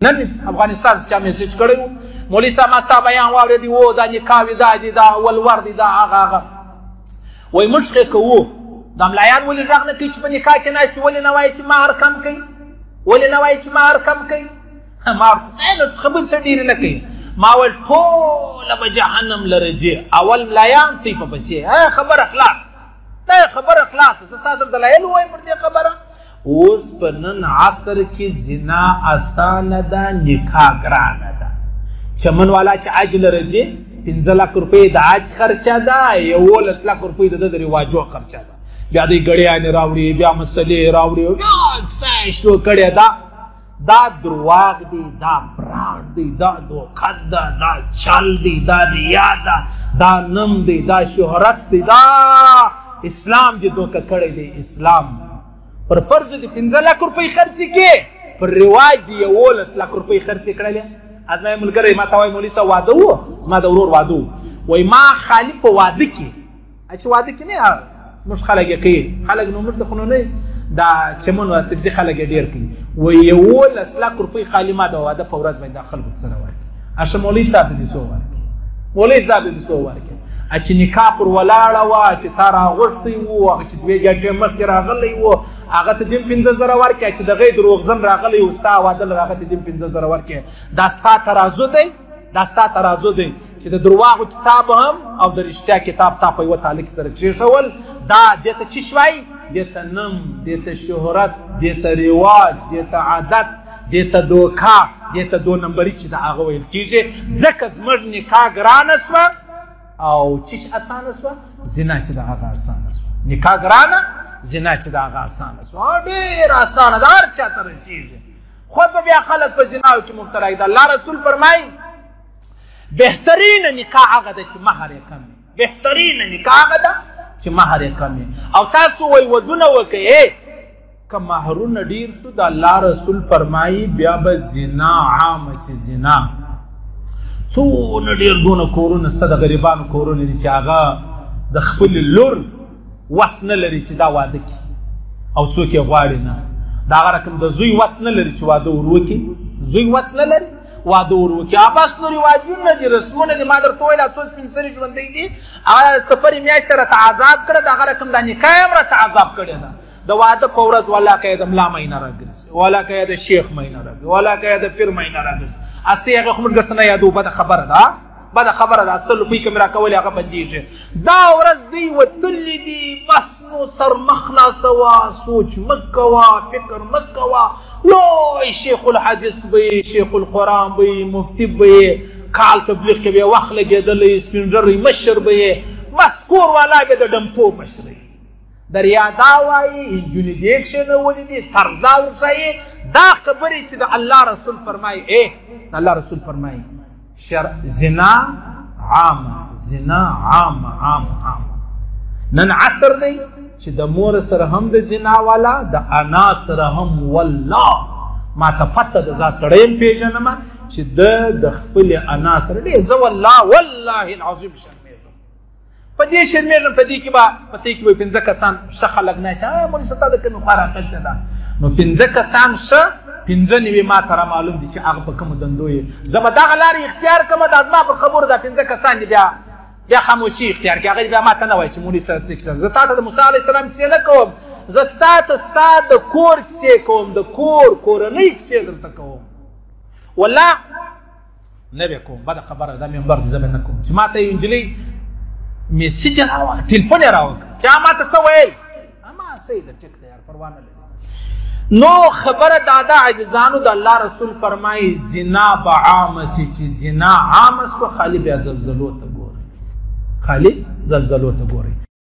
نن افغانستان څخه میسج کړی وو مولوي صاحب ما ستا بیان واورېدی وو دا نکاح وي دا دي دا ولور دي دا هغه وایي موږ ښې کوو دا ملایان ولې غږ نه کوي چې په نکاح کې ناست ولې نه وایي چې مهر کم کوي ولې نه وایي چې مهر کم کوي ما ورته نو خبرې څه ډېرې نه کوي ما ویل ټوله به جهنم لره ځي اول ملایان دوی په پسې خبره خلاص دا خبره خلاصه زه تاسو سره دلایل ووایم پر دې خبره اوس په نن عصر کې زنا اسانه ده نکاح ګرانه ده چمن والا چې حج لره ځي 15 لک روپۍ د حج خرچه ده 11 لک روپۍ د رواجو خرچه ده بیا دوی ګړیانې راوړي بیا مسلې راوړي بیا څه شو کړی ده دا درواغ دی دا براډ دی دا دوکت ده دا چل دی دا ریا ده دا نم دی دا شهرت دی دا اسلام دې دوکه کړی دی اسلام پر فرض دي 15 لک روپۍ خرڅې کې پر رواج دي 11 لک روپۍ خرڅې کړلې از ما ملګری ما ته وایي مولوي صاحب واده و زما د ورور واده و وایي ما خالي په واده کې چې واده کې نه موږ خلک یې کوي خلک نو موږ ته خو نه دا چمن څه خلک یې ډېر کوي وایي 11 لک روپۍ خالي ما د واده په ورځ باندې خلکو سره ورکړي اشه مولوي صاحب دې څو ورکړي مولوي صاحب دې څو ورکړي چې نکاح پر ولاړه وه چې تا راغوښتی و هغه چې 2 ګنټې مخکې راغلی و هغه ته دې 15,000 ورکړه چې د هغې دروغجن راغلی و ستا واده لره هغه ته دې 15,000 ورکړې دا ستا ترازو دی دا ستا ترازو دی چې د درواغو کتاب هم او د رښتیا کتاب تا په یوه تعلق سره کېښول دا دې ته څه شوی دې ته نم دې ته شهرت دې ته رواج دې ته عادت دې ته دوکا دې ته 2 نمبري چې د هغه ویل کېږي ځکه زموږ نکاح ګرانه سوه او چیش اسانه سوه زنا چې د هغه اسانه سوه نکاح ګرانه زنا چې د هغه اسانه سوه ډېر اسانه ده هر چا ته رسېږي خود به بیا خلک په زناو کې مبتلا دي الله رسول فرمایي بهترین نکاح هغه ده چې مهر یې کم وي بهترین نکاح هغه ده چې مهر یې کم وي او تاسو وایي ودونه وکئ که مهرونه ډېر سو د الله رسول فرمایي بیا به زنا عامه سي زنا څونه ډېر دونه کورونه شته د غریبانو کورونه دي چې هغه د خپلې لور وس نه لري چې دا واده کړي او څوک یې غواړي نه د هغه رقم د زوی وس نه لري چې واده ور وکړي زوی وس نه لري واده ور وکړي بس نو رواجونه دي رسمونه دي ما درته ویل څو سپین سرې ژوندی دي هغه سفرې میاشتې راته عذاب کړه د هغه رقم دا نکاح یې هم راته عذاب کړې ده د واده په ورځ والله که یې د ملا مینه راګرځي والله که یې د شیخ مینه راګرځي والله که یې د پیر مینه راګرځي اصلي هغه خو موږ ګسه نه یادو بده خبره ده بده خبره ده 100 روپۍ که مې راکولې هغه بندېږي دا ورځ دوی وتلي دي بس نو سر مه خلاصوه سوچ مه کوه فکر مه کوه لوی شیخ الحدیث به یې شیخ القرآن به یې مفتي به یې کال تبلیغ کې به یې وخت لګېدلی سپین ږیری مشر به یې بس کور والا به د ډمپو مشر د ریادا وایي نجونې دې کښېنولي دي طرزدا ورښایي دا خبرې چې د الله رسول فرمایي د الله رسول فرمایي زنا عامه زنا عامه عامه عامه نن عصر دی چې د مور سره هم د زنا والا د انا سره هم والله ما ته پته د ځا سړی یم پېژنمه چې د خپلې انا سره ډېر زه والله العظیم شرمېږم په دې شرمېږم په دې کې به 15 کسان ښه خلک ناست مولوي صاحب تا د کومې خوا رااخیستې ده نو 15 کسان ښه 95 ما ته رامعلوم دي چې هغه په کومو دندو یې زه به دغه لارې اختیار کړم دا زما پر خبرو دا 15 کسان دي بیا خاموشي اختیار کړي هغه بیا ما ته نه وایي چې مولوي صاحب څه کیسه زه تا ته د موسی علیه السلام کیسې نه کوم زه ستا ته ستا د کور کیسې کوم د کورنۍ کیسې درته کوم والله نه به کوم بده خبره دا منبر دې زه به نه کوم چې ما ته یو نجلۍ میسج راوړه ټلیفون یې راوکړ چا ما ته څه ویل ما صحیح ده ټیک ده یار پروا نه لري نو خبره دادا عزیزانو د الله رسول فرمایي زنا به عامه سي چې زنا عامه سوه خالي بیا زلزلو ته ګورئ خالي زلزلو ته ګورئ